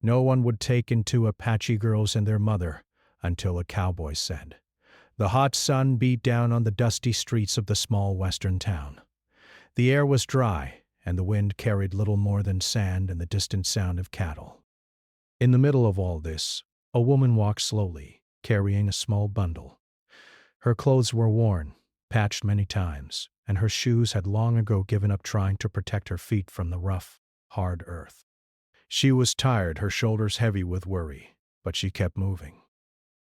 No one would take in two Apache girls and their mother until a cowboy said. The hot sun beat down on the dusty streets of the small western town. The air was dry, and the wind carried little more than sand and the distant sound of cattle. In the middle of all this, a woman walked slowly, carrying a small bundle. Her clothes were worn, patched many times, and her shoes had long ago given up trying to protect her feet from the rough, hard earth. She was tired, her shoulders heavy with worry, but she kept moving.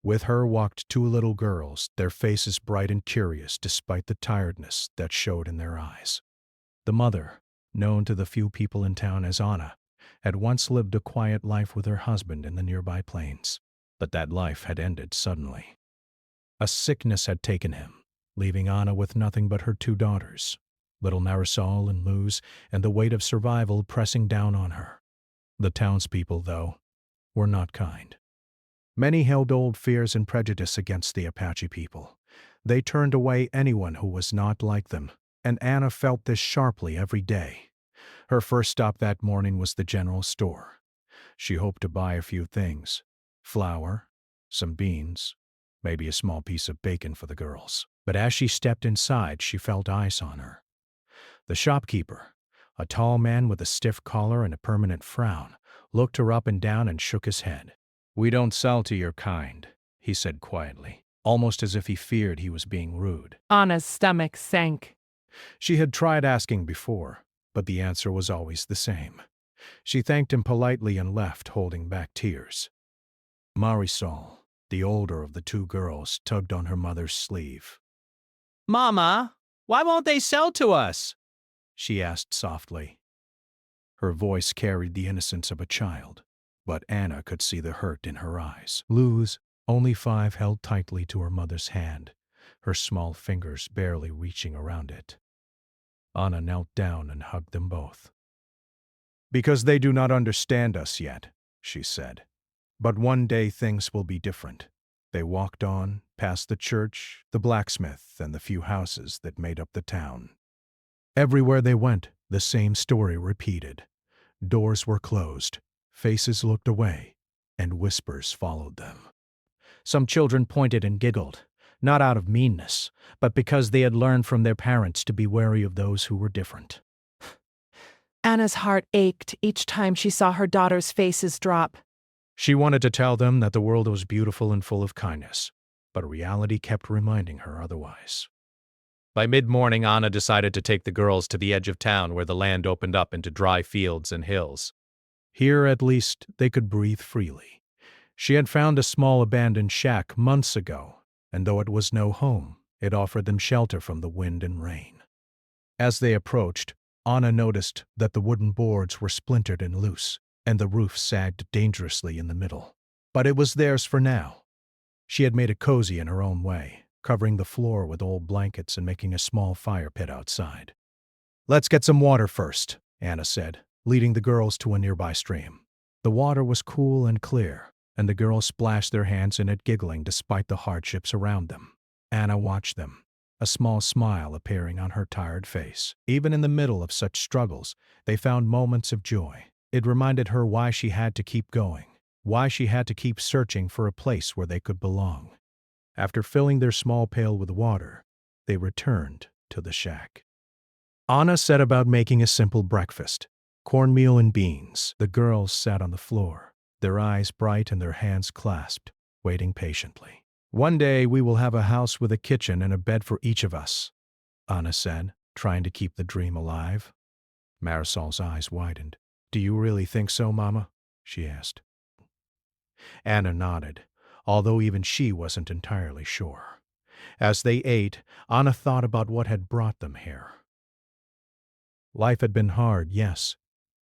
With her walked two little girls, their faces bright and curious despite the tiredness that showed in their eyes. The mother, known to the few people in town as Anna, had once lived a quiet life with her husband in the nearby plains, but that life had ended suddenly. A sickness had taken him, leaving Anna with nothing but her two daughters, little Marisol and Luz, and the weight of survival pressing down on her. The townspeople, though, were not kind. Many held old fears and prejudice against the Apache people. They turned away anyone who was not like them, and Anna felt this sharply every day. Her first stop that morning was the general store. She hoped to buy a few things: flour, some beans, maybe a small piece of bacon for the girls. But as she stepped inside, she felt eyes on her. The shopkeeper, a tall man with a stiff collar and a permanent frown, looked her up and down and shook his head. "We don't sell to your kind," he said quietly, almost as if he feared he was being rude. Anna's stomach sank. She had tried asking before, but the answer was always the same. She thanked him politely and left, holding back tears. Marisol, the older of the two girls, tugged on her mother's sleeve. "Mama, why won't they sell to us?" she asked softly. Her voice carried the innocence of a child, but Anna could see the hurt in her eyes. Luz, only 5, held tightly to her mother's hand, her small fingers barely reaching around it. Anna knelt down and hugged them both. "Because they do not understand us yet," she said. "But one day things will be different." They walked on, past the church, the blacksmith, and the few houses that made up the town. Everywhere they went, the same story repeated. Doors were closed, faces looked away, and whispers followed them. Some children pointed and giggled, not out of meanness, but because they had learned from their parents to be wary of those who were different. Anna's heart ached each time she saw her daughters' faces drop. She wanted to tell them that the world was beautiful and full of kindness, but reality kept reminding her otherwise. By mid-morning, Anna decided to take the girls to the edge of town where the land opened up into dry fields and hills. Here, at least, they could breathe freely. She had found a small abandoned shack months ago, and though it was no home, it offered them shelter from the wind and rain. As they approached, Anna noticed that the wooden boards were splintered and loose, and the roof sagged dangerously in the middle. But it was theirs for now. She had made it cozy in her own way, covering the floor with old blankets and making a small fire pit outside. "Let's get some water first," Anna said, leading the girls to a nearby stream. The water was cool and clear, and the girls splashed their hands in it, giggling despite the hardships around them. Anna watched them, a small smile appearing on her tired face. Even in the middle of such struggles, they found moments of joy. It reminded her why she had to keep going, why she had to keep searching for a place where they could belong. After filling their small pail with water, they returned to the shack. Anna set about making a simple breakfast: cornmeal and beans. The girls sat on the floor, their eyes bright and their hands clasped, waiting patiently. "One day we will have a house with a kitchen and a bed for each of us," Anna said, trying to keep the dream alive. Marisol's eyes widened. "Do you really think so, Mama?" she asked. Anna nodded, although even she wasn't entirely sure. As they ate, Anna thought about what had brought them here. Life had been hard, yes,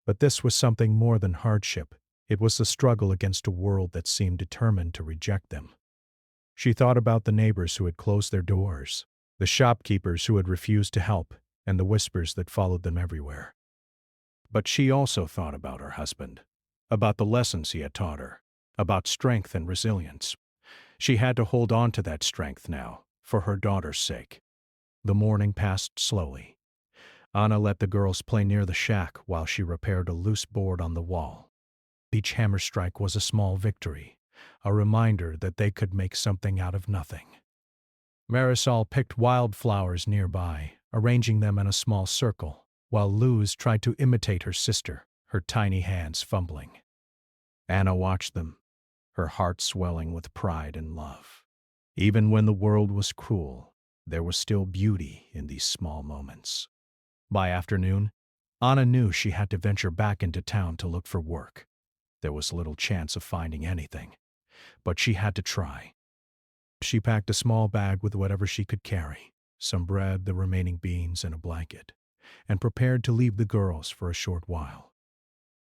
but this was something more than hardship. It was the struggle against a world that seemed determined to reject them. She thought about the neighbors who had closed their doors, the shopkeepers who had refused to help, and the whispers that followed them everywhere. But she also thought about her husband, about the lessons he had taught her, about strength and resilience. She had to hold on to that strength now, for her daughter's sake. The morning passed slowly. Anna let the girls play near the shack while she repaired a loose board on the wall. Each hammer strike was a small victory, a reminder that they could make something out of nothing. Marisol picked wildflowers nearby, arranging them in a small circle, while Luz tried to imitate her sister, her tiny hands fumbling. Anna watched them, her heart swelling with pride and love. Even when the world was cruel, there was still beauty in these small moments. By afternoon, Anna knew she had to venture back into town to look for work. There was little chance of finding anything, but she had to try. She packed a small bag with whatever she could carry, some bread, the remaining beans, and a blanket, and prepared to leave the girls for a short while.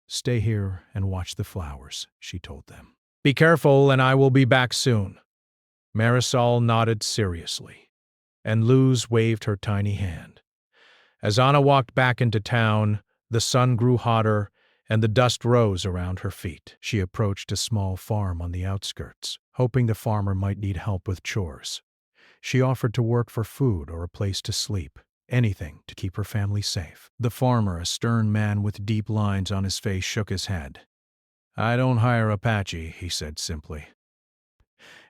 "Stay here and watch the flowers," she told them. "Be careful, and I will be back soon." Marisol nodded seriously, and Luz waved her tiny hand. As Anna walked back into town, the sun grew hotter and the dust rose around her feet. She approached a small farm on the outskirts, hoping the farmer might need help with chores. She offered to work for food or a place to sleep, anything to keep her family safe. The farmer, a stern man with deep lines on his face, shook his head. "I don't hire Apache," he said simply.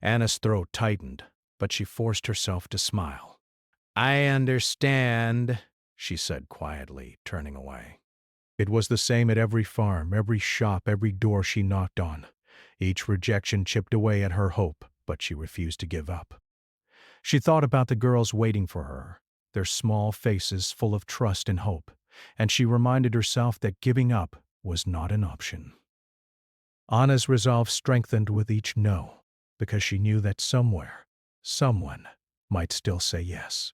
Anna's throat tightened, but she forced herself to smile. "I understand," she said quietly, turning away. It was the same at every farm, every shop, every door she knocked on. Each rejection chipped away at her hope, but she refused to give up. She thought about the girls waiting for her, their small faces full of trust and hope, and she reminded herself that giving up was not an option. Anna's resolve strengthened with each no, because she knew that somewhere, someone might still say yes.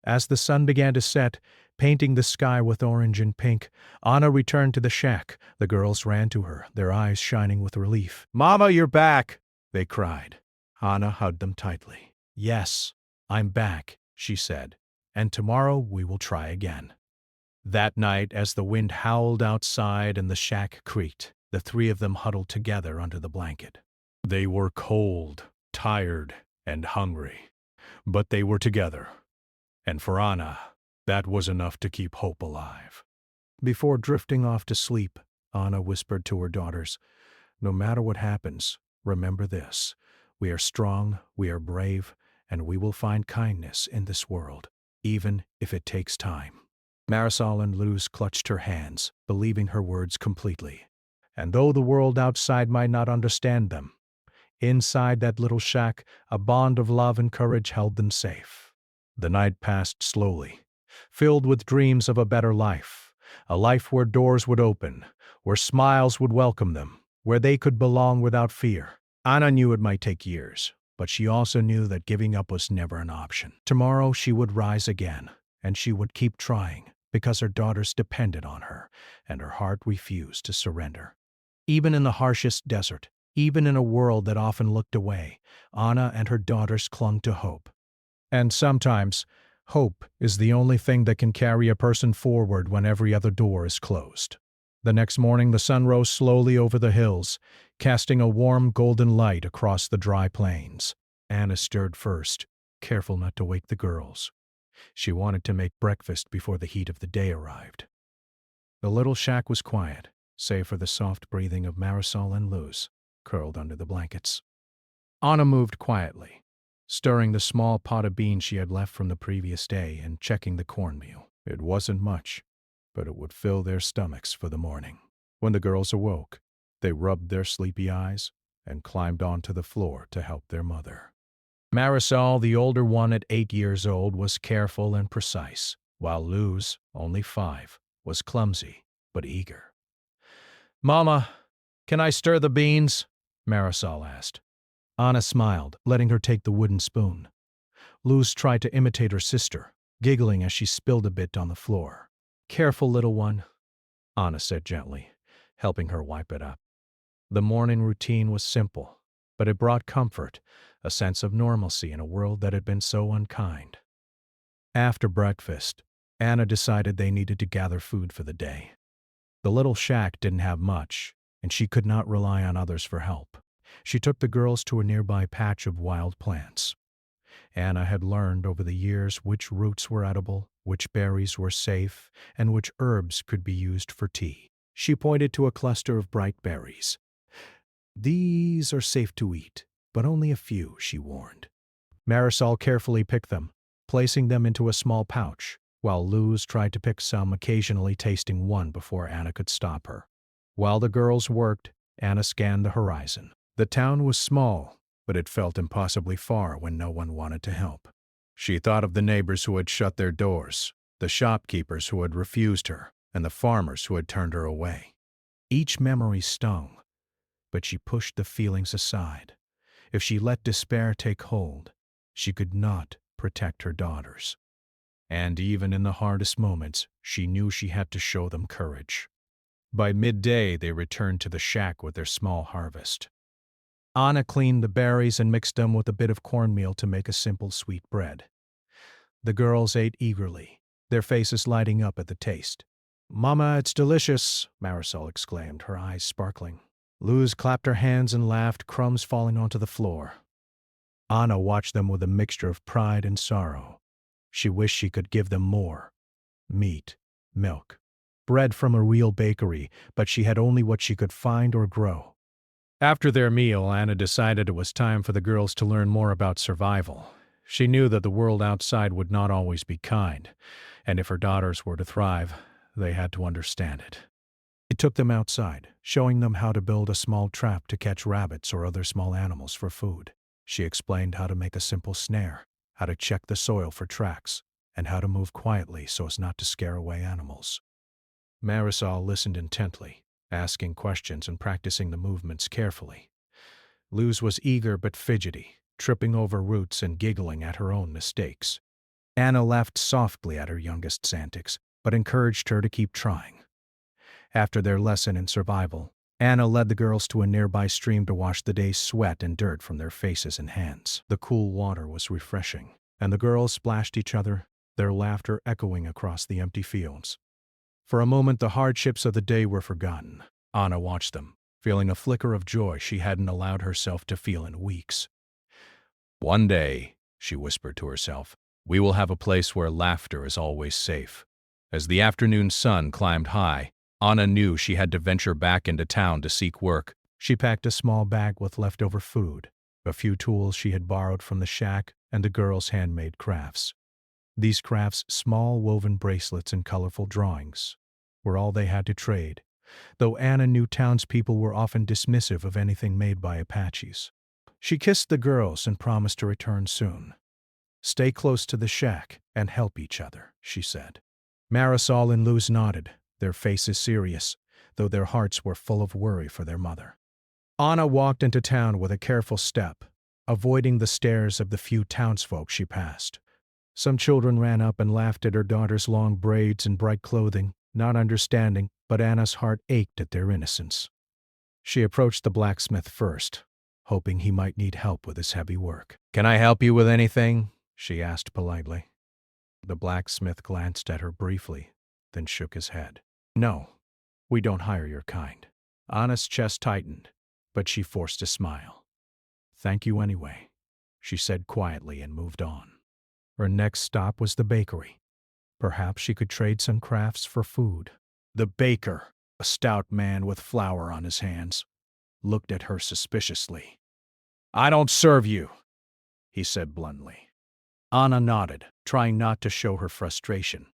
As the sun began to set, painting the sky with orange and pink, Anna returned to the shack. The girls ran to her, their eyes shining with relief. "Mama, you're back!" they cried. Anna hugged them tightly. "Yes, I'm back," she said, "and tomorrow we will try again." That night, as the wind howled outside and the shack creaked, the three of them huddled together under the blanket. They were cold, tired, and hungry, but they were together. And for Anna, that was enough to keep hope alive. Before drifting off to sleep, Anna whispered to her daughters, "No matter what happens, remember this. We are strong, we are brave, and we will find kindness in this world, even if it takes time." Marisol and Luz clutched her hands, believing her words completely. And though the world outside might not understand them, inside that little shack, a bond of love and courage held them safe. The night passed slowly, filled with dreams of a better life, a life where doors would open, where smiles would welcome them, where they could belong without fear. Anna knew it might take years, but she also knew that giving up was never an option. Tomorrow she would rise again, and she would keep trying, because her daughters depended on her, and her heart refused to surrender. Even in the harshest desert, even in a world that often looked away, Anna and her daughters clung to hope. And sometimes, hope is the only thing that can carry a person forward when every other door is closed. The next morning the sun rose slowly over the hills, casting a warm golden light across the dry plains. Anna stirred first, careful not to wake the girls. She wanted to make breakfast before the heat of the day arrived. The little shack was quiet, save for the soft breathing of Marisol and Luz, curled under the blankets. Anna moved quietly, stirring the small pot of beans she had left from the previous day and checking the cornmeal. It wasn't much, but it would fill their stomachs for the morning. When the girls awoke, they rubbed their sleepy eyes and climbed onto the floor to help their mother. Marisol, the older one at 8 years old, was careful and precise, while Luz, only 5, was clumsy but eager. "Mama, can I stir the beans?" Marisol asked. Anna smiled, letting her take the wooden spoon. Luz tried to imitate her sister, giggling as she spilled a bit on the floor. "Careful, little one," Anna said gently, helping her wipe it up. The morning routine was simple, but it brought comfort, a sense of normalcy in a world that had been so unkind. After breakfast, Anna decided they needed to gather food for the day. The little shack didn't have much, and she could not rely on others for help. She took the girls to a nearby patch of wild plants. Anna had learned over the years which roots were edible, which berries were safe, and which herbs could be used for tea. She pointed to a cluster of bright berries. "These are safe to eat, but only a few," she warned. Marisol carefully picked them, placing them into a small pouch, while Luz tried to pick some, occasionally tasting one before Anna could stop her. While the girls worked, Anna scanned the horizon. The town was small, but it felt impossibly far when no one wanted to help. She thought of the neighbors who had shut their doors, the shopkeepers who had refused her, and the farmers who had turned her away. Each memory stung, but she pushed the feelings aside. If she let despair take hold, she could not protect her daughters. And even in the hardest moments, she knew she had to show them courage. By midday, they returned to the shack with their small harvest. Anna cleaned the berries and mixed them with a bit of cornmeal to make a simple sweet bread. The girls ate eagerly, their faces lighting up at the taste. "Mama, it's delicious," Marisol exclaimed, her eyes sparkling. Luz clapped her hands and laughed, crumbs falling onto the floor. Anna watched them with a mixture of pride and sorrow. She wished she could give them more. Meat, milk, bread from a real bakery, but she had only what she could find or grow. After their meal, Anna decided it was time for the girls to learn more about survival. She knew that the world outside would not always be kind, and if her daughters were to thrive, they had to understand it. It took them outside, showing them how to build a small trap to catch rabbits or other small animals for food. She explained how to make a simple snare, how to check the soil for tracks, and how to move quietly so as not to scare away animals. Marisol listened intently, asking questions and practicing the movements carefully. Luz was eager but fidgety, tripping over roots and giggling at her own mistakes. Anna laughed softly at her youngest's antics, but encouraged her to keep trying. After their lesson in survival, Anna led the girls to a nearby stream to wash the day's sweat and dirt from their faces and hands. The cool water was refreshing, and the girls splashed each other, their laughter echoing across the empty fields. For a moment, the hardships of the day were forgotten. Anna watched them, feeling a flicker of joy she hadn't allowed herself to feel in weeks. "One day," she whispered to herself, "we will have a place where laughter is always safe." As the afternoon sun climbed high, Anna knew she had to venture back into town to seek work. She packed a small bag with leftover food, a few tools she had borrowed from the shack, and the girls' handmade crafts. These crafts, small woven bracelets and colorful drawings, were all they had to trade, though Anna knew townspeople were often dismissive of anything made by Apaches. She kissed the girls and promised to return soon. "Stay close to the shack and help each other," she said. Marisol and Luz nodded, their faces serious, though their hearts were full of worry for their mother. Anna walked into town with a careful step, avoiding the stares of the few townsfolk she passed. Some children ran up and laughed at her daughter's long braids and bright clothing, not understanding, but Anna's heart ached at their innocence. She approached the blacksmith first, hoping he might need help with his heavy work. "Can I help you with anything?" she asked politely. The blacksmith glanced at her briefly, then shook his head. "No, we don't hire your kind." Anna's chest tightened, but she forced a smile. "Thank you anyway," she said quietly and moved on. Her next stop was the bakery. Perhaps she could trade some crafts for food. The baker, a stout man with flour on his hands, looked at her suspiciously. "I don't serve you," he said bluntly. Anna nodded, trying not to show her frustration.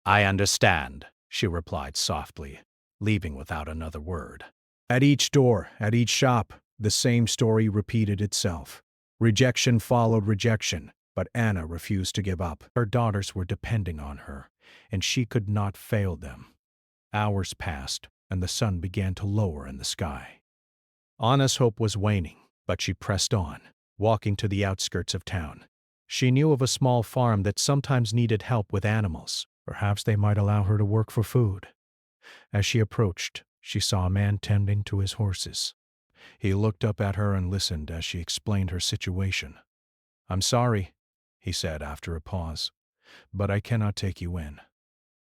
"I understand," she replied softly, leaving without another word. At each door, at each shop, the same story repeated itself. Rejection followed rejection, but Anna refused to give up. Her daughters were depending on her, and she could not fail them. Hours passed, and the sun began to lower in the sky. Anna's hope was waning, but she pressed on, walking to the outskirts of town. She knew of a small farm that sometimes needed help with animals. Perhaps they might allow her to work for food. As she approached, she saw a man tending to his horses. He looked up at her and listened as she explained her situation. "I'm sorry," he said after a pause, "but I cannot take you in."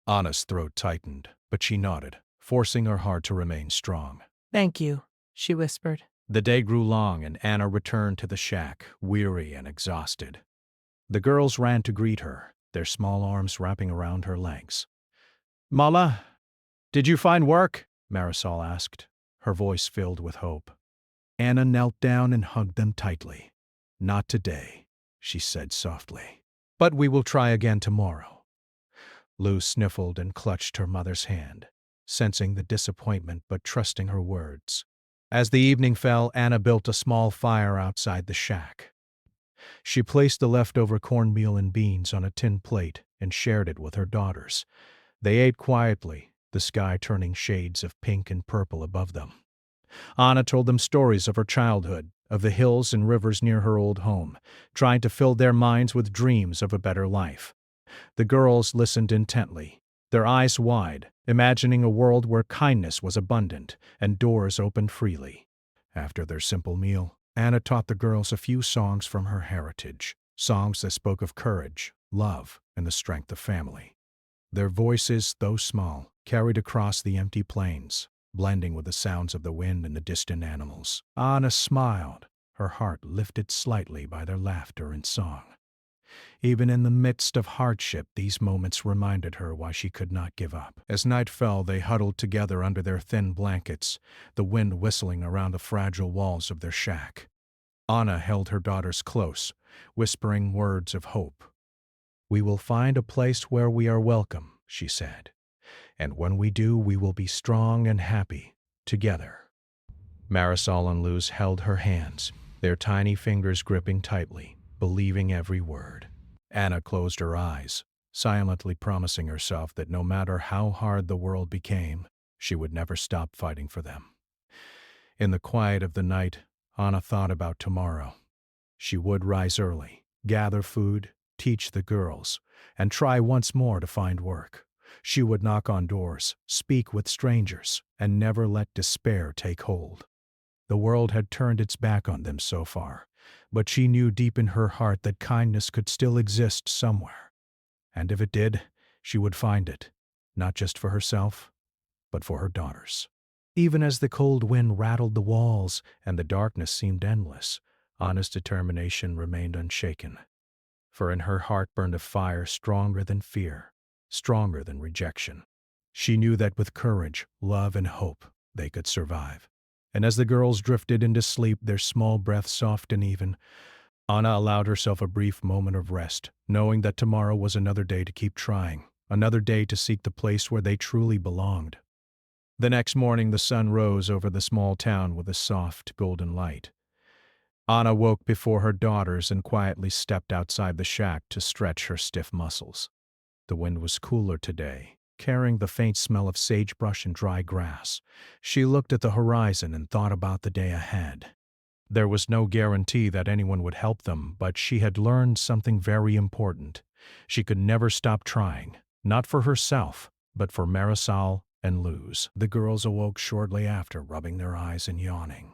Anna's throat tightened, but she nodded, forcing her heart to remain strong. "Thank you," she whispered. The day grew long, and Anna returned to the shack, weary and exhausted. The girls ran to greet her, their small arms wrapping around her legs. "Mala, did you find work?" Marisol asked, her voice filled with hope. Anna knelt down and hugged them tightly. Not today, she said softly. But we will try again tomorrow. Lou sniffled and clutched her mother's hand, sensing the disappointment but trusting her words. As the evening fell, Anna built a small fire outside the shack. She placed the leftover cornmeal and beans on a tin plate and shared it with her daughters. They ate quietly, the sky turning shades of pink and purple above them. Anna told them stories of her childhood, of the hills and rivers near her old home, trying to fill their minds with dreams of a better life. The girls listened intently, their eyes wide, imagining a world where kindness was abundant and doors opened freely. After their simple meal, Anna taught the girls a few songs from her heritage, songs that spoke of courage, love, and the strength of family. Their voices, though small, carried across the empty plains, blending with the sounds of the wind and the distant animals. Anna smiled, her heart lifted slightly by their laughter and song. Even in the midst of hardship, these moments reminded her why she could not give up. As night fell, they huddled together under their thin blankets, the wind whistling around the fragile walls of their shack. Anna held her daughters close, whispering words of hope. We will find a place where we are welcome, she said. And when we do, we will be strong and happy, together. Marisol and Luz held her hands, their tiny fingers gripping tightly, believing every word. Anna closed her eyes, silently promising herself that no matter how hard the world became, she would never stop fighting for them. In the quiet of the night, Anna thought about tomorrow. She would rise early, gather food, teach the girls, and try once more to find work. She would knock on doors, speak with strangers, and never let despair take hold. The world had turned its back on them so far, but she knew deep in her heart that kindness could still exist somewhere. And if it did, she would find it, not just for herself, but for her daughters. Even as the cold wind rattled the walls and the darkness seemed endless, Anna's determination remained unshaken. For in her heart burned a fire stronger than fear, stronger than rejection. She knew that with courage, love, and hope, they could survive. And as the girls drifted into sleep, their small breaths soft and even, Anna allowed herself a brief moment of rest, knowing that tomorrow was another day to keep trying, another day to seek the place where they truly belonged. The next morning, the sun rose over the small town with a soft, golden light. Anna woke before her daughters and quietly stepped outside the shack to stretch her stiff muscles. The wind was cooler today, carrying the faint smell of sagebrush and dry grass. She looked at the horizon and thought about the day ahead. There was no guarantee that anyone would help them, but she had learned something very important. She could never stop trying, not for herself, but for Marisol and Luz. The girls awoke shortly after, rubbing their eyes and yawning.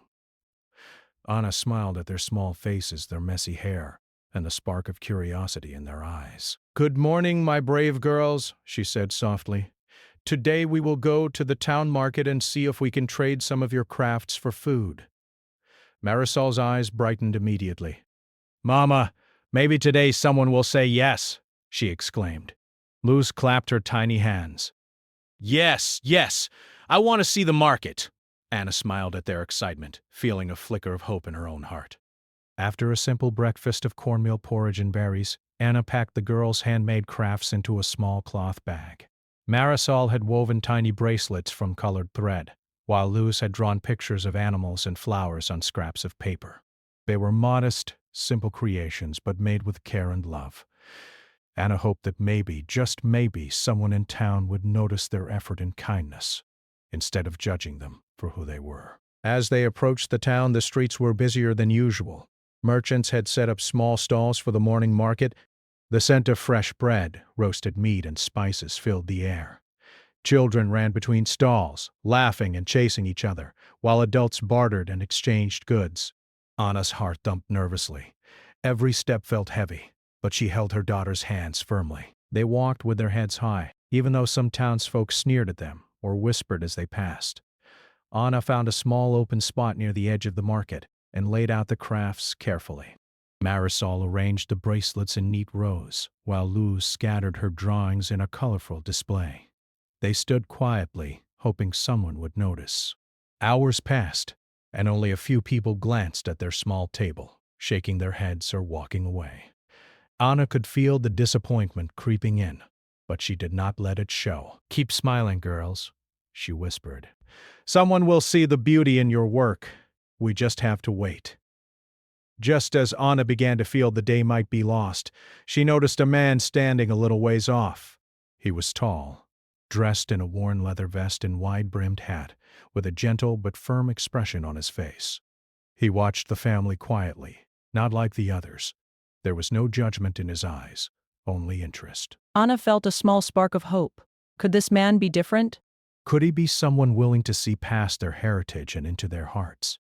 Anna smiled at their small faces, their messy hair, and the spark of curiosity in their eyes. "Good morning, my brave girls," she said softly. "Today we will go to the town market and see if we can trade some of your crafts for food." Marisol's eyes brightened immediately. "Mama, maybe today someone will say yes," she exclaimed. Luz clapped her tiny hands. "Yes, yes, I want to see the market." Anna smiled at their excitement, feeling a flicker of hope in her own heart. After a simple breakfast of cornmeal porridge and berries, Anna packed the girls' handmade crafts into a small cloth bag. Marisol had woven tiny bracelets from colored thread, while Luz had drawn pictures of animals and flowers on scraps of paper. They were modest, simple creations, but made with care and love. Anna hoped that maybe, just maybe, someone in town would notice their effort and kindness, instead of judging them for who they were. As they approached the town, the streets were busier than usual. Merchants had set up small stalls for the morning market. The scent of fresh bread, roasted meat, and spices filled the air. Children ran between stalls, laughing and chasing each other, while adults bartered and exchanged goods. Anna's heart thumped nervously. Every step felt heavy, but she held her daughter's hands firmly. They walked with their heads high, even though some townsfolk sneered at them or whispered as they passed. Anna found a small open spot near the edge of the market and laid out the crafts carefully. Marisol arranged the bracelets in neat rows, while Luz scattered her drawings in a colorful display. They stood quietly, hoping someone would notice. Hours passed, and only a few people glanced at their small table, shaking their heads or walking away. Anna could feel the disappointment creeping in, but she did not let it show. "Keep smiling, girls," she whispered. "Someone will see the beauty in your work. We just have to wait." Just as Anna began to feel the day might be lost, she noticed a man standing a little ways off. He was tall, dressed in a worn leather vest and wide-brimmed hat, with a gentle but firm expression on his face. He watched the family quietly, not like the others. There was no judgment in his eyes, only interest. Anna felt a small spark of hope. Could this man be different? Could he be someone willing to see past their heritage and into their hearts?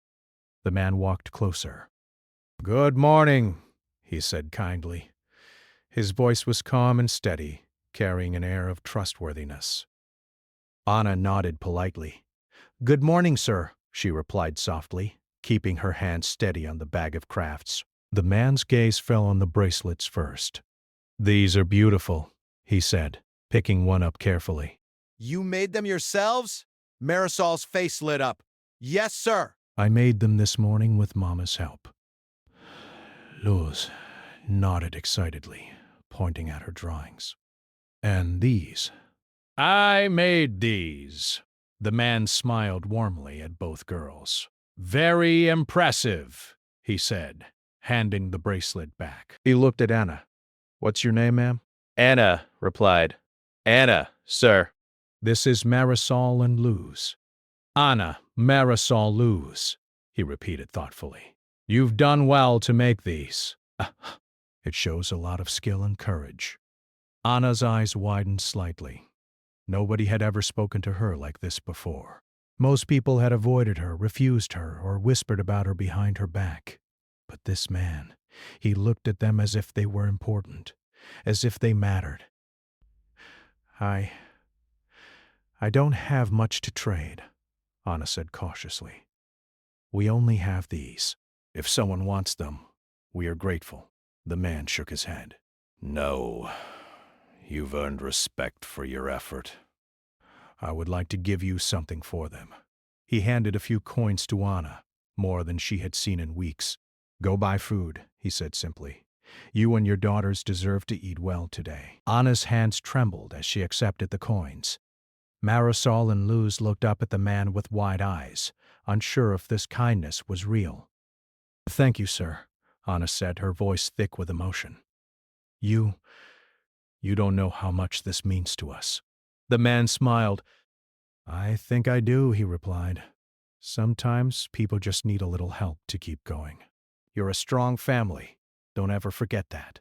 The man walked closer. "Good morning," he said kindly. His voice was calm and steady, carrying an air of trustworthiness. Anna nodded politely. "Good morning, sir," she replied softly, keeping her hand steady on the bag of crafts. The man's gaze fell on the bracelets first. "These are beautiful," he said, picking one up carefully. "You made them yourselves?" Marisol's face lit up. "Yes, sir." "I made them this morning with Mama's help." Luz nodded excitedly, pointing at her drawings. "And these?" "I made these." The man smiled warmly at both girls. "Very impressive," he said, handing the bracelet back. He looked at Anna. "What's your name, ma'am?" Anna replied. "Anna, sir." "This is Marisol and Luz." "Anna, Marisol, Luz," he repeated thoughtfully. "You've done well to make these. It shows a lot of skill and courage." Anna's eyes widened slightly. Nobody had ever spoken to her like this before. Most people had avoided her, refused her, or whispered about her behind her back. But this man, he looked at them as if they were important, as if they mattered. I don't have much to trade," Anna said cautiously. "We only have these. If someone wants them, we are grateful." The man shook his head. "No, you've earned respect for your effort. I would like to give you something for them." He handed a few coins to Anna, more than she had seen in weeks. "Go buy food," he said simply. "You and your daughters deserve to eat well today." Anna's hands trembled as she accepted the coins. Marisol and Luz looked up at the man with wide eyes, unsure if this kindness was real. "Thank you, sir," Anna said, her voice thick with emotion. You don't know how much this means to us." The man smiled. "I think I do," he replied. "Sometimes people just need a little help to keep going. You're a strong family. Don't ever forget that."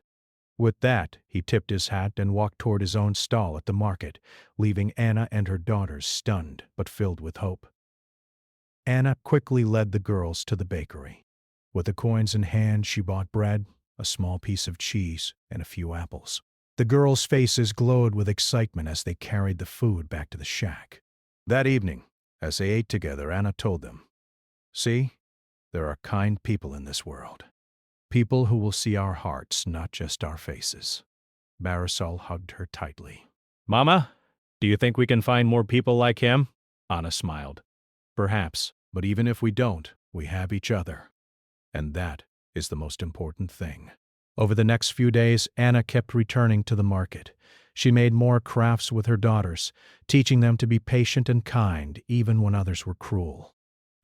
With that, he tipped his hat and walked toward his own stall at the market, leaving Anna and her daughters stunned but filled with hope. Anna quickly led the girls to the bakery. With the coins in hand, she bought bread, a small piece of cheese, and a few apples. The girls' faces glowed with excitement as they carried the food back to the shack. That evening, as they ate together, Anna told them, "See, there are kind people in this world. People who will see our hearts, not just our faces." Marisol hugged her tightly. "Mama, do you think we can find more people like him?" Anna smiled. "Perhaps, but even if we don't, we have each other. And that is the most important thing." Over the next few days, Anna kept returning to the market. She made more crafts with her daughters, teaching them to be patient and kind even when others were cruel.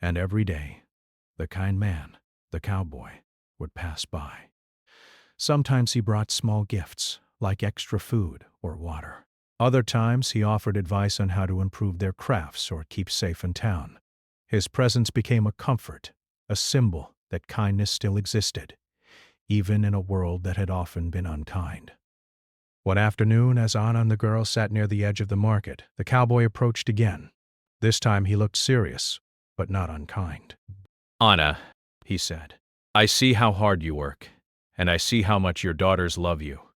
And every day, the kind man, the cowboy, would pass by. Sometimes he brought small gifts, like extra food or water. Other times he offered advice on how to improve their crafts or keep safe in town. His presence became a comfort, a symbol that kindness still existed, even in a world that had often been unkind. One afternoon, as Anna and the girls sat near the edge of the market, the cowboy approached again. This time he looked serious, but not unkind. "Anna," he said, "I see how hard you work, and I see how much your daughters love you.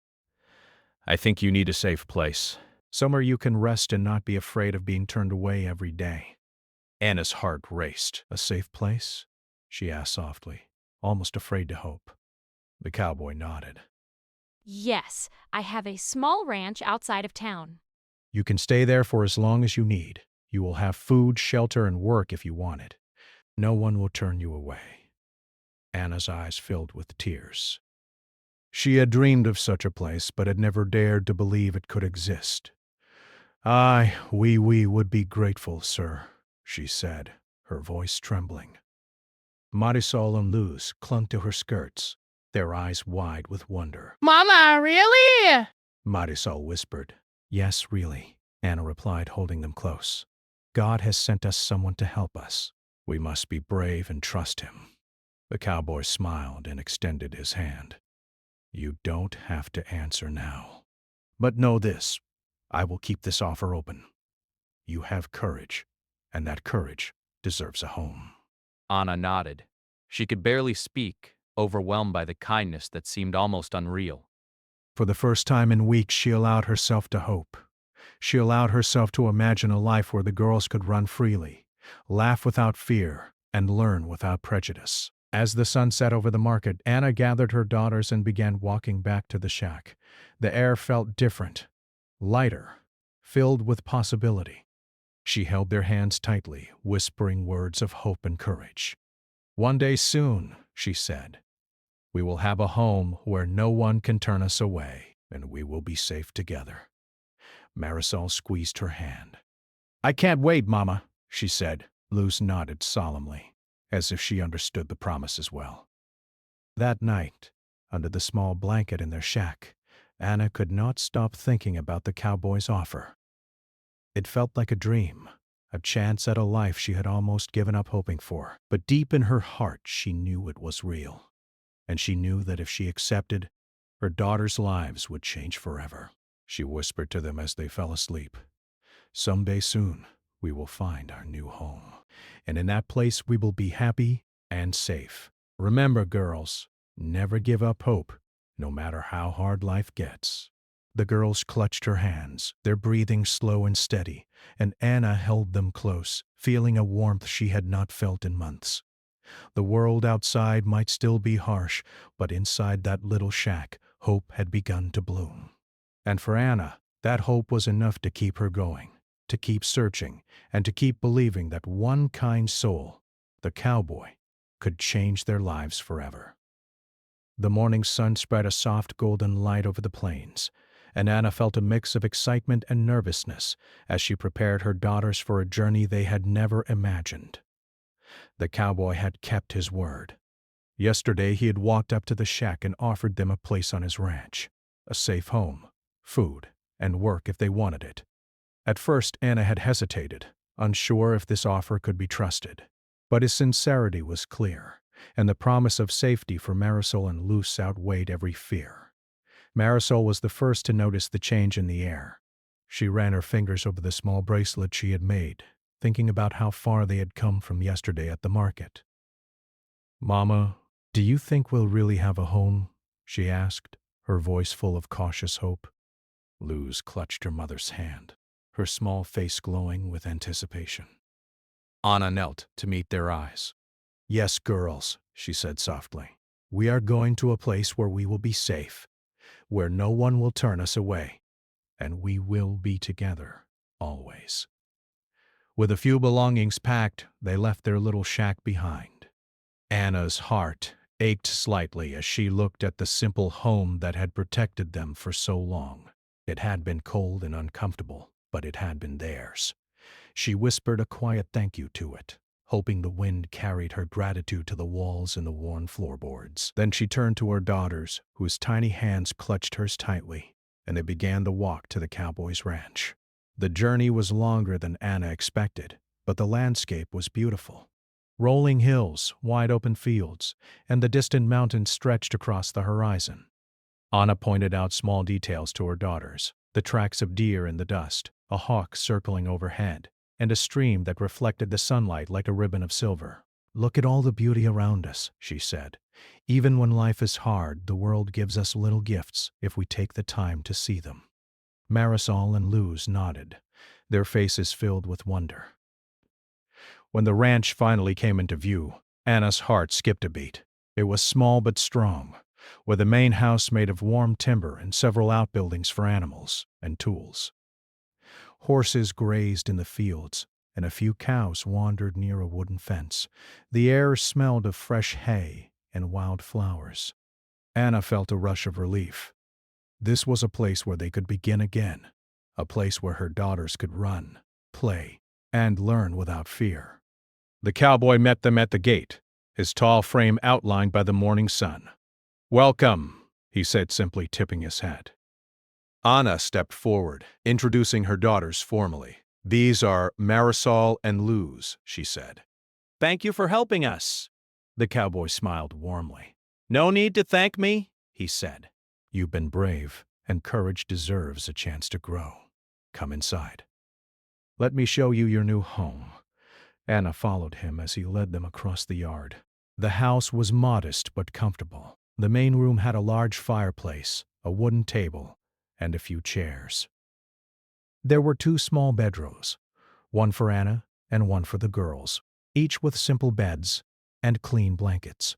I think you need a safe place. Somewhere you can rest and not be afraid of being turned away every day." Anna's heart raced. "A safe place?" she asked softly, almost afraid to hope. The cowboy nodded. "Yes, I have a small ranch outside of town." "You can stay there for as long as you need. You will have food, shelter, and work if you want it. No one will turn you away." Anna's eyes filled with tears. She had dreamed of such a place, but had never dared to believe it could exist. "Aye, we would be grateful, sir," she said, her voice trembling. Marisol and Luz clung to her skirts, their eyes wide with wonder. Mama, really? Marisol whispered. "Yes, really," Anna replied, holding them close. "God has sent us someone to help us. We must be brave and trust him." The cowboy smiled and extended his hand. "You don't have to answer now. But know this, I will keep this offer open. You have courage, and that courage deserves a home." Anna nodded. She could barely speak, overwhelmed by the kindness that seemed almost unreal. For the first time in weeks, she allowed herself to hope. She allowed herself to imagine a life where the girls could run freely, laugh without fear, and learn without prejudice. As the sun set over the market, Anna gathered her daughters and began walking back to the shack. The air felt different, lighter, filled with possibility. She held their hands tightly, whispering words of hope and courage. "One day soon," she said, "we will have a home where no one can turn us away, and we will be safe together." Marisol squeezed her hand. "I can't wait, Mama," she said. Luz nodded solemnly, as if she understood the promise as well. That night, under the small blanket in their shack, Anna could not stop thinking about the cowboy's offer. It felt like a dream, a chance at a life she had almost given up hoping for. But deep in her heart, she knew it was real. And she knew that if she accepted, her daughters' lives would change forever. She whispered to them as they fell asleep, "Someday soon, we will find our new home. And in that place, we will be happy and safe. Remember, girls, never give up hope, no matter how hard life gets." The girls clutched her hands, their breathing slow and steady, and Anna held them close, feeling a warmth she had not felt in months. The world outside might still be harsh, but inside that little shack, hope had begun to bloom. And for Anna, that hope was enough to keep her going, to keep searching, and to keep believing that one kind soul, the cowboy, could change their lives forever. The morning sun spread a soft golden light over the plains, and Anna felt a mix of excitement and nervousness as she prepared her daughters for a journey they had never imagined. The cowboy had kept his word. Yesterday he had walked up to the shack and offered them a place on his ranch, a safe home, food, and work if they wanted it. At first Anna had hesitated, unsure if this offer could be trusted. But his sincerity was clear, and the promise of safety for Marisol and Luz outweighed every fear. Marisol was the first to notice the change in the air. She ran her fingers over the small bracelet she had made, thinking about how far they had come from yesterday at the market. "Mama, do you think we'll really have a home?" she asked, her voice full of cautious hope. Luz clutched her mother's hand, her small face glowing with anticipation. Anna knelt to meet their eyes. "Yes, girls," she said softly. "We are going to a place where we will be safe, where no one will turn us away, and we will be together, always." With a few belongings packed, they left their little shack behind. Anna's heart ached slightly as she looked at the simple home that had protected them for so long. It had been cold and uncomfortable, but it had been theirs. She whispered a quiet thank you to it, hoping the wind carried her gratitude to the walls and the worn floorboards. Then she turned to her daughters, whose tiny hands clutched hers tightly, and they began the walk to the cowboy's ranch. The journey was longer than Anna expected, but the landscape was beautiful. Rolling hills, wide-open fields, and the distant mountains stretched across the horizon. Anna pointed out small details to her daughters, the tracks of deer in the dust, a hawk circling overhead, and a stream that reflected the sunlight like a ribbon of silver. "Look at all the beauty around us," she said. "Even when life is hard, the world gives us little gifts if we take the time to see them." Marisol and Luz nodded, their faces filled with wonder. When the ranch finally came into view, Anna's heart skipped a beat. It was small but strong, with a main house made of warm timber and several outbuildings for animals and tools. Horses grazed in the fields, and a few cows wandered near a wooden fence. The air smelled of fresh hay and wild flowers. Anna felt a rush of relief. This was a place where they could begin again, a place where her daughters could run, play, and learn without fear. The cowboy met them at the gate, his tall frame outlined by the morning sun. "Welcome," he said, simply tipping his hat. Anna stepped forward, introducing her daughters formally. "These are Marisol and Luz," she said. "Thank you for helping us." The cowboy smiled warmly. "No need to thank me," he said. "You've been brave, and courage deserves a chance to grow. Come inside. Let me show you your new home." Anna followed him as he led them across the yard. The house was modest but comfortable. The main room had a large fireplace, a wooden table, and a few chairs. There were 2 small bedrooms, one for Anna and one for the girls, each with simple beds and clean blankets.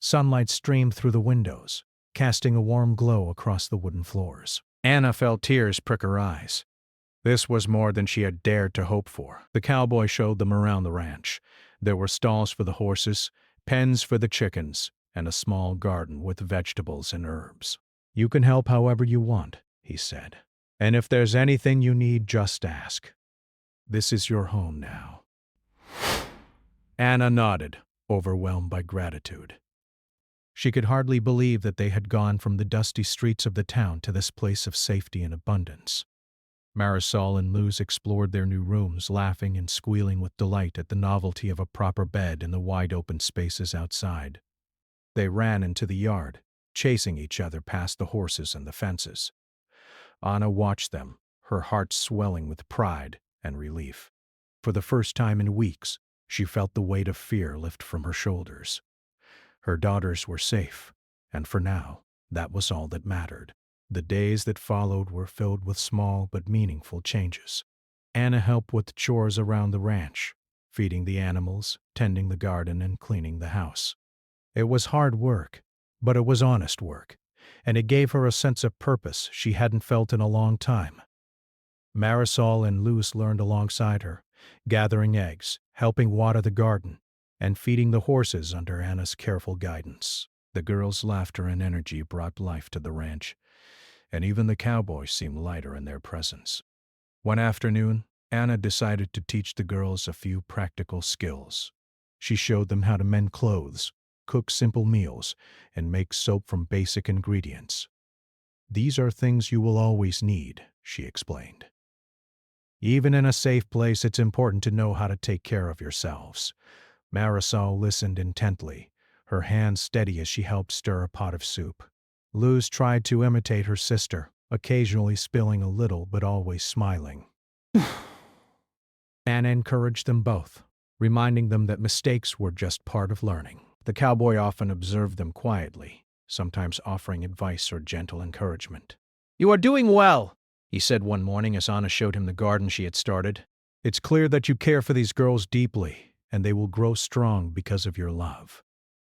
Sunlight streamed through the windows, casting a warm glow across the wooden floors. Anna felt tears prick her eyes. This was more than she had dared to hope for. The cowboy showed them around the ranch. There were stalls for the horses, pens for the chickens, and a small garden with vegetables and herbs. "You can help however you want," he said. "And if there's anything you need, just ask. This is your home now." Anna nodded, overwhelmed by gratitude. She could hardly believe that they had gone from the dusty streets of the town to this place of safety and abundance. Marisol and Luz explored their new rooms, laughing and squealing with delight at the novelty of a proper bed in the wide-open spaces outside. They ran into the yard, chasing each other past the horses and the fences. Anna watched them, her heart swelling with pride and relief. For the first time in weeks, she felt the weight of fear lift from her shoulders. Her daughters were safe, and for now, that was all that mattered. The days that followed were filled with small but meaningful changes. Anna helped with chores around the ranch, feeding the animals, tending the garden, and cleaning the house. It was hard work, but it was honest work, and it gave her a sense of purpose she hadn't felt in a long time. Marisol and Luz learned alongside her, gathering eggs, helping water the garden, and feeding the horses under Anna's careful guidance. The girls' laughter and energy brought life to the ranch, and even the cowboys seemed lighter in their presence. One afternoon, Anna decided to teach the girls a few practical skills. She showed them how to mend clothes, cook simple meals, and make soap from basic ingredients. "These are things you will always need," she explained. "Even in a safe place, it's important to know how to take care of yourselves." Marisol listened intently, her hands steady as she helped stir a pot of soup. Luz tried to imitate her sister, occasionally spilling a little but always smiling. Anna encouraged them both, reminding them that mistakes were just part of learning. The cowboy often observed them quietly, sometimes offering advice or gentle encouragement. "You are doing well," he said one morning as Anna showed him the garden she had started. "It's clear that you care for these girls deeply, and they will grow strong because of your love."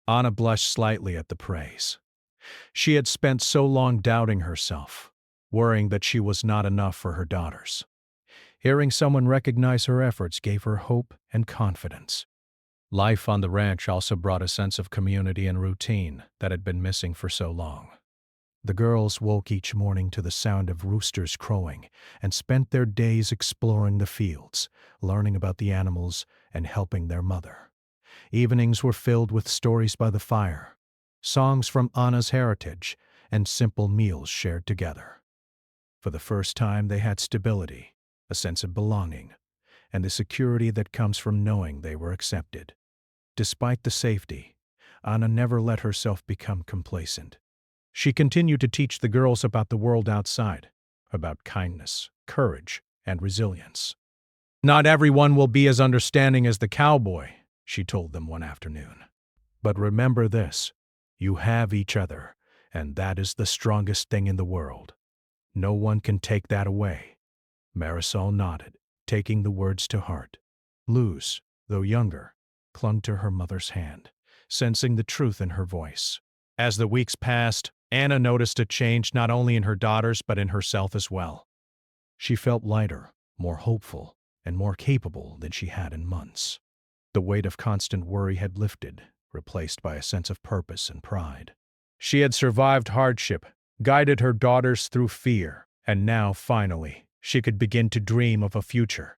Anna blushed slightly at the praise. She had spent so long doubting herself, worrying that she was not enough for her daughters. Hearing someone recognize her efforts gave her hope and confidence. Life on the ranch also brought a sense of community and routine that had been missing for so long. The girls woke each morning to the sound of roosters crowing and spent their days exploring the fields, learning about the animals, and helping their mother. Evenings were filled with stories by the fire, songs from Anna's heritage, and simple meals shared together. For the first time, they had stability, a sense of belonging, and the security that comes from knowing they were accepted. Despite the safety, Anna never let herself become complacent. She continued to teach the girls about the world outside, about kindness, courage, and resilience. "Not everyone will be as understanding as the cowboy," she told them one afternoon. "But remember this, you have each other, and that is the strongest thing in the world. No one can take that away." Marisol nodded, taking the words to heart. Luz, though younger, clung to her mother's hand, sensing the truth in her voice. As the weeks passed, Anna noticed a change not only in her daughters but in herself as well. She felt lighter, more hopeful, and more capable than she had in months. The weight of constant worry had lifted, replaced by a sense of purpose and pride. She had survived hardship, guided her daughters through fear, and now, finally, she could begin to dream of a future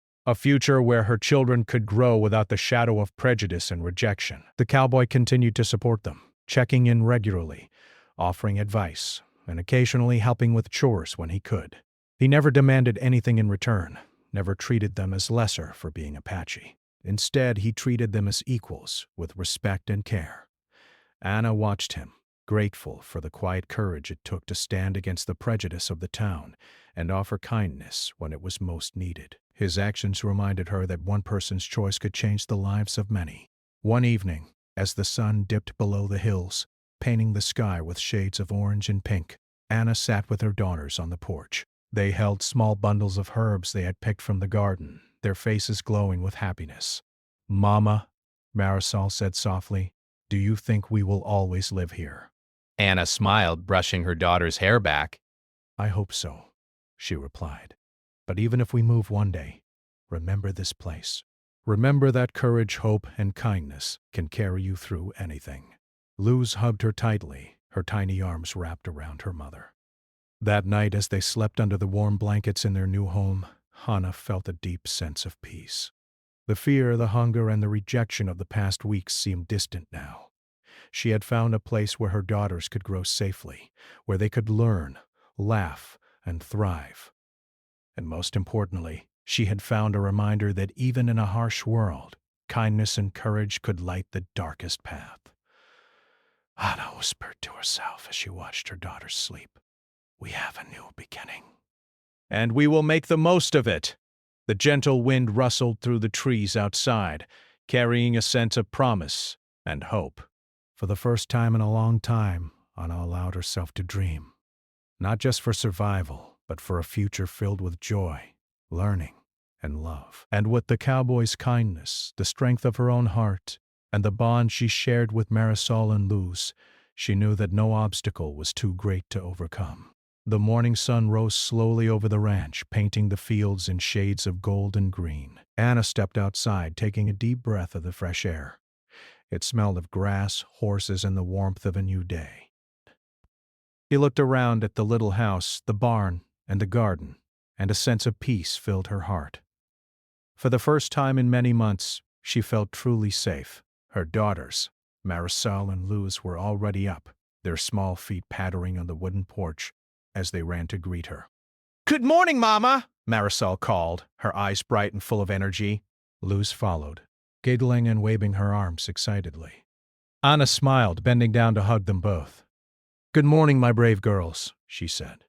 where her children could grow without the shadow of prejudice and rejection. The cowboy continued to support them, checking in regularly, offering advice, and occasionally helping with chores when he could. He never demanded anything in return, never treated them as lesser for being Apache. Instead, he treated them as equals, with respect and care. Anna watched him, grateful for the quiet courage it took to stand against the prejudice of the town and offer kindness when it was most needed. His actions reminded her that one person's choice could change the lives of many. One evening, as the sun dipped below the hills, painting the sky with shades of orange and pink, Anna sat with her daughters on the porch. They held small bundles of herbs they had picked from the garden, their faces glowing with happiness. "Mama," Marisol said softly, "do you think we will always live here?" Anna smiled, brushing her daughter's hair back. "I hope so," she replied. "But even if we move one day, remember this place. Remember that courage, hope, and kindness can carry you through anything." Luz hugged her tightly, her tiny arms wrapped around her mother. That night, as they slept under the warm blankets in their new home, Hannah felt a deep sense of peace. The fear, the hunger, and the rejection of the past weeks seemed distant now. She had found a place where her daughters could grow safely, where they could learn, laugh, and thrive. And most importantly, she had found a reminder that even in a harsh world, kindness and courage could light the darkest path. Anna whispered to herself as she watched her daughters sleep. "We have a new beginning. And we will make the most of it." The gentle wind rustled through the trees outside, carrying a sense of promise and hope. For the first time in a long time, Anna allowed herself to dream. Not just for survival, but for a future filled with joy, learning, and love. And with the cowboy's kindness, the strength of her own heart, and the bond she shared with Marisol and Luz, she knew that no obstacle was too great to overcome. The morning sun rose slowly over the ranch, painting the fields in shades of gold and green. Anna stepped outside, taking a deep breath of the fresh air. It smelled of grass, horses, and the warmth of a new day. She looked around at the little house, the barn, and the garden, and a sense of peace filled her heart. For the first time in many months, she felt truly safe. Her daughters, Marisol and Luz, were already up, their small feet pattering on the wooden porch as they ran to greet her. "Good morning, Mama," Marisol called, her eyes bright and full of energy. Luz followed, giggling and waving her arms excitedly. Anna smiled, bending down to hug them both. "Good morning, my brave girls," she said.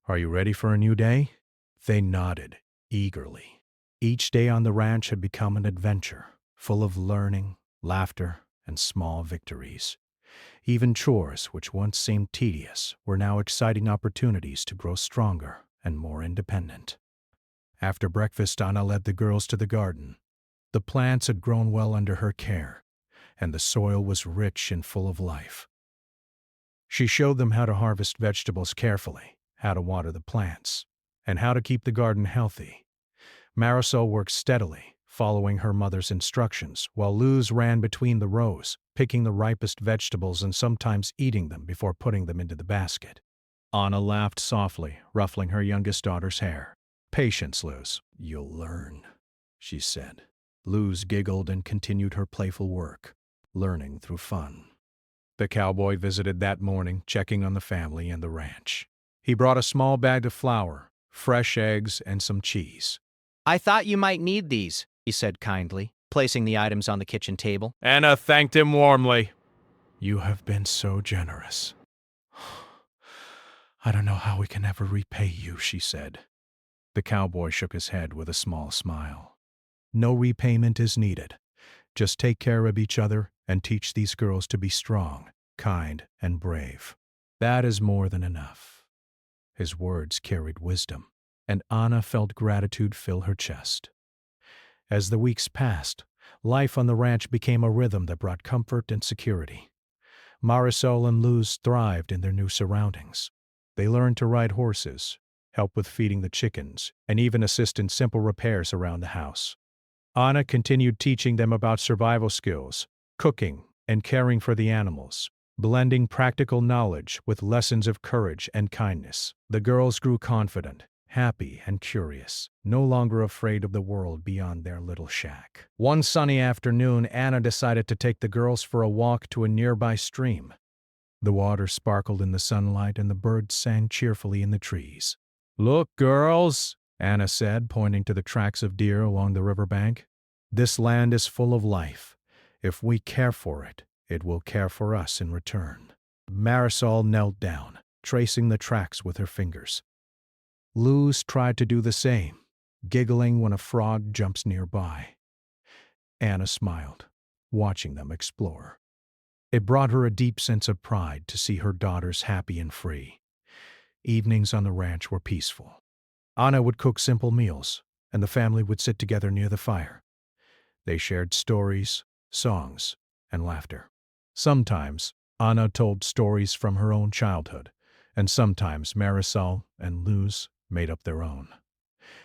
"Are you ready for a new day?" They nodded, eagerly. Each day on the ranch had become an adventure, full of learning, laughter, and small victories. Even chores, which once seemed tedious, were now exciting opportunities to grow stronger and more independent. After breakfast, Anna led the girls to the garden. The plants had grown well under her care, and the soil was rich and full of life. She showed them how to harvest vegetables carefully, how to water the plants, and how to keep the garden healthy. Marisol worked steadily, following her mother's instructions, while Luz ran between the rows, picking the ripest vegetables and sometimes eating them before putting them into the basket. Anna laughed softly, ruffling her youngest daughter's hair. "Patience, Luz. You'll learn," she said. Luz giggled and continued her playful work, learning through fun. The cowboy visited that morning, checking on the family and the ranch. He brought a small bag of flour, fresh eggs, and some cheese. "I thought you might need these," he said kindly, placing the items on the kitchen table. Anna thanked him warmly. "You have been so generous. I don't know how we can ever repay you," she said. The cowboy shook his head with a small smile. "No repayment is needed. Just take care of each other and teach these girls to be strong, kind, and brave. That is more than enough." His words carried wisdom, and Anna felt gratitude fill her chest. As the weeks passed, life on the ranch became a rhythm that brought comfort and security. Marisol and Luz thrived in their new surroundings. They learned to ride horses, help with feeding the chickens, and even assist in simple repairs around the house. Anna continued teaching them about survival skills, cooking, and caring for the animals, blending practical knowledge with lessons of courage and kindness. The girls grew confident, happy, and curious, no longer afraid of the world beyond their little shack. One sunny afternoon, Anna decided to take the girls for a walk to a nearby stream. The water sparkled in the sunlight and the birds sang cheerfully in the trees. "Look, girls," Anna said, pointing to the tracks of deer along the riverbank. "This land is full of life. If we care for it, it will care for us in return." Marisol knelt down, tracing the tracks with her fingers. Luz tried to do the same, giggling when a frog jumps nearby. Anna smiled, watching them explore. It brought her a deep sense of pride to see her daughters happy and free. Evenings on the ranch were peaceful. Anna would cook simple meals, and the family would sit together near the fire. They shared stories, songs, and laughter. Sometimes Anna told stories from her own childhood, and sometimes Marisol and Luz made up their own.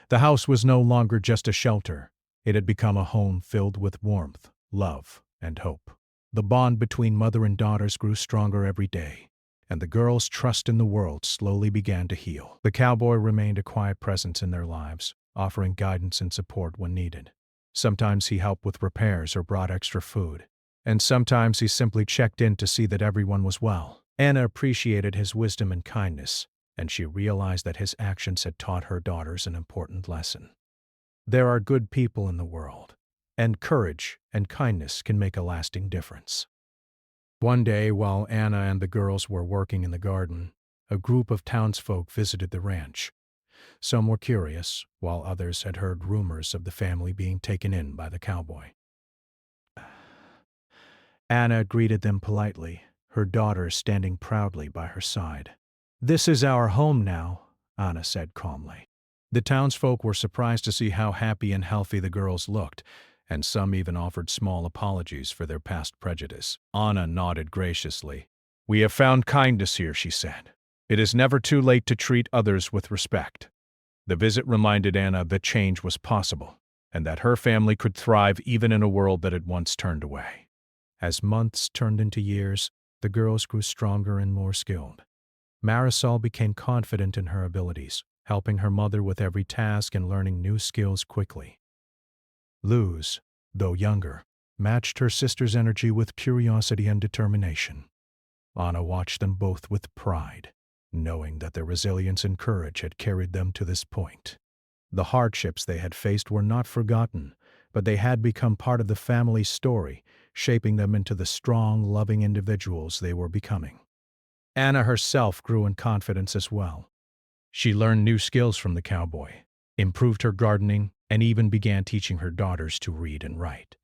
The house was no longer just a shelter. It had become a home filled with warmth, love, and hope. The bond between mother and daughters grew stronger every day, and the girls' trust in the world slowly began to heal. The cowboy remained a quiet presence in their lives, offering guidance and support when needed. Sometimes he helped with repairs or brought extra food, and sometimes he simply checked in to see that everyone was well. Anna appreciated his wisdom and kindness, and she realized that his actions had taught her daughters an important lesson. There are good people in the world, and courage and kindness can make a lasting difference. One day, while Anna and the girls were working in the garden, a group of townsfolk visited the ranch. Some were curious, while others had heard rumors of the family being taken in by the cowboy. Anna greeted them politely, her daughter standing proudly by her side. "This is our home now," Anna said calmly. The townsfolk were surprised to see how happy and healthy the girls looked, and some even offered small apologies for their past prejudice. Anna nodded graciously. "We have found kindness here," she said. "It is never too late to treat others with respect." The visit reminded Anna that change was possible, and that her family could thrive even in a world that had once turned away. As months turned into years, the girls grew stronger and more skilled. Marisol became confident in her abilities, helping her mother with every task and learning new skills quickly. Luz, though younger, matched her sister's energy with curiosity and determination. Anna watched them both with pride, knowing that their resilience and courage had carried them to this point. The hardships they had faced were not forgotten, but they had become part of the family's story, shaping them into the strong, loving individuals they were becoming. Anna herself grew in confidence as well. She learned new skills from the cowboy, improved her gardening, and even began teaching her daughters to read and write.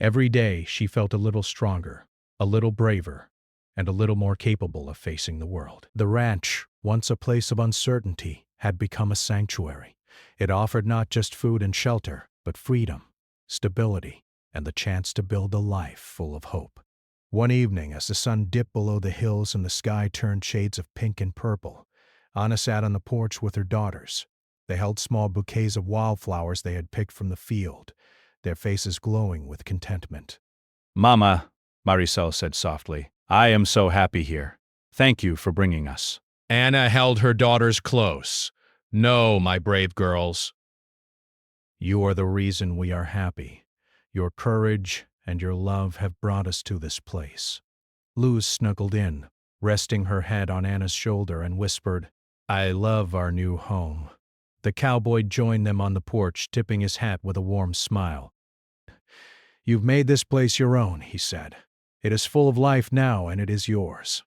Every day she felt a little stronger, a little braver, and a little more capable of facing the world. The ranch, once a place of uncertainty, had become a sanctuary. It offered not just food and shelter, but freedom, stability, and the chance to build a life full of hope. One evening, as the sun dipped below the hills and the sky turned shades of pink and purple, Anna sat on the porch with her daughters. They held small bouquets of wildflowers they had picked from the field, their faces glowing with contentment. "Mama," Marisol said softly, "I am so happy here. Thank you for bringing us." Anna held her daughters close. "No, my brave girls. You are the reason we are happy. Your courage and your love have brought us to this place." Luz snuggled in, resting her head on Anna's shoulder, and whispered, "I love our new home." The cowboy joined them on the porch, tipping his hat with a warm smile. "You've made this place your own," he said. "It is full of life now, and it is yours.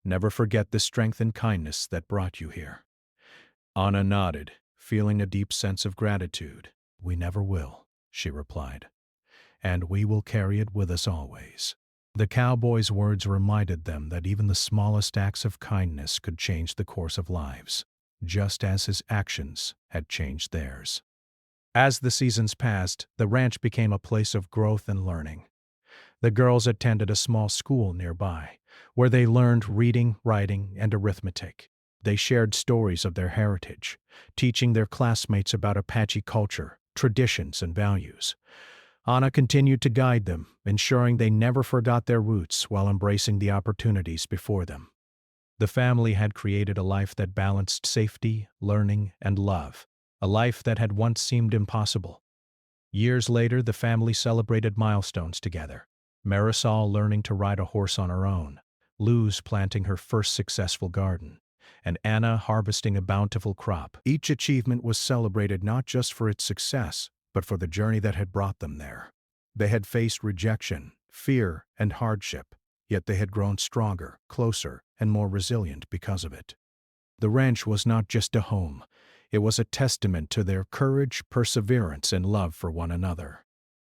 Never forget the strength and kindness that brought you here." Anna nodded, feeling a deep sense of gratitude. "We never will," she replied, "and we will carry it with us always." The cowboy's words reminded them that even the smallest acts of kindness could change the course of lives, just as his actions had changed theirs. As the seasons passed, the ranch became a place of growth and learning. The girls attended a small school nearby, where they learned reading, writing, and arithmetic. They shared stories of their heritage, teaching their classmates about Apache culture, traditions, and values. Anna continued to guide them, ensuring they never forgot their roots while embracing the opportunities before them. The family had created a life that balanced safety, learning, and love, a life that had once seemed impossible. Years later, the family celebrated milestones together. Marisol learning to ride a horse on her own, Luz planting her first successful garden, and Anna harvesting a bountiful crop. Each achievement was celebrated not just for its success, but for the journey that had brought them there. They had faced rejection, fear, and hardship, yet they had grown stronger, closer, and more resilient because of it. The ranch was not just a home, it was a testament to their courage, perseverance, and love for one another.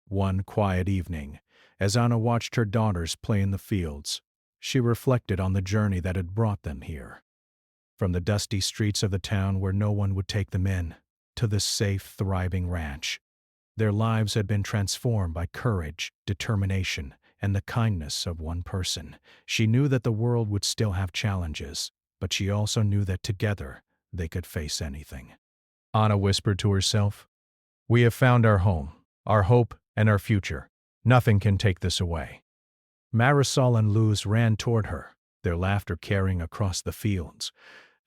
One quiet evening, as Anna watched her daughters play in the fields, she reflected on the journey that had brought them here. From the dusty streets of the town where no one would take them in, to this safe, thriving ranch. Their lives had been transformed by courage, determination, and the kindness of one person. She knew that the world would still have challenges, but she also knew that together they could face anything. Anna whispered to herself, "We have found our home, our hope, and our future. Nothing can take this away." Marisol and Luz ran toward her, their laughter carrying across the fields.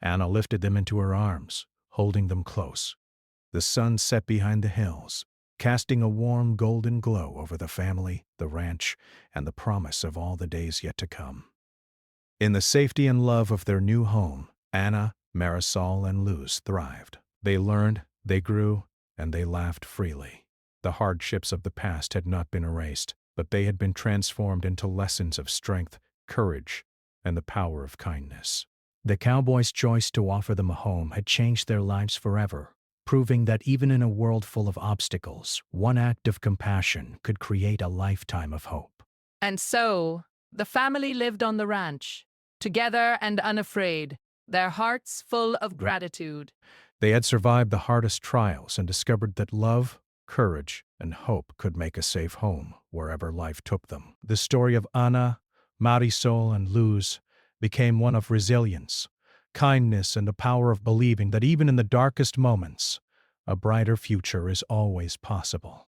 Anna lifted them into her arms, holding them close. The sun set behind the hills, casting a warm golden glow over the family, the ranch, and the promise of all the days yet to come. In the safety and love of their new home, Anna, Marisol, and Luz thrived. They learned, they grew, and they laughed freely. The hardships of the past had not been erased, but they had been transformed into lessons of strength, courage, and the power of kindness. The cowboys' choice to offer them a home had changed their lives forever, proving that even in a world full of obstacles, one act of compassion could create a lifetime of hope. And so, the family lived on the ranch, together and unafraid, their hearts full of gratitude. They had survived the hardest trials and discovered that love, courage, and hope could make a safe home wherever life took them. The story of Anna, Marisol, and Luz became one of resilience, kindness, and the power of believing that even in the darkest moments, a brighter future is always possible.